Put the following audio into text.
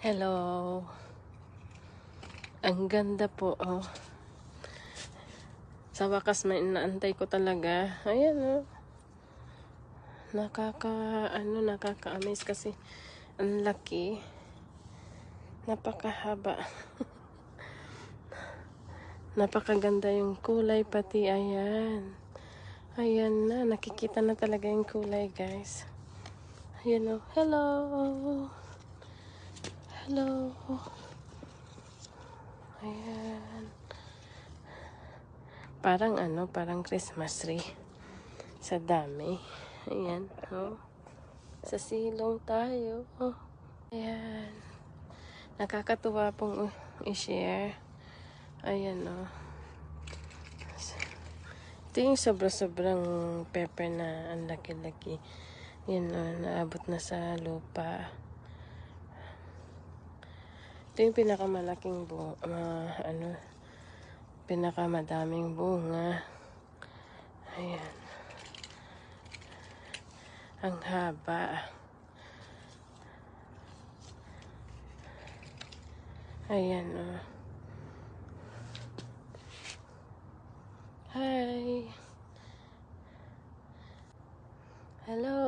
Hello. Ang ganda po, oh. Sa wakas may inaantay ko talaga. Ayan, oh. Nakaka-amaze kasi ang laki. Napakahaba. Napakaganda yung kulay pati, ayan. Ayan na, nakikita na talaga yung kulay, guys. Ayan, oh. Hello. Hello. Ayan. Parang Christmas tree. Sa dami. Ayan, oh. Sa silong tayo, oh. Ayan. Nakakatuwa pong i-share. Ayan, oh. Ito yung sobrang pepper na ang laki-laki. Yan, oh, naabot na sa lupa. Ito yung pinakamalaking pinakamadaming bunga. Ayan. Ang haba. Ayan, oh. Hi. Hello.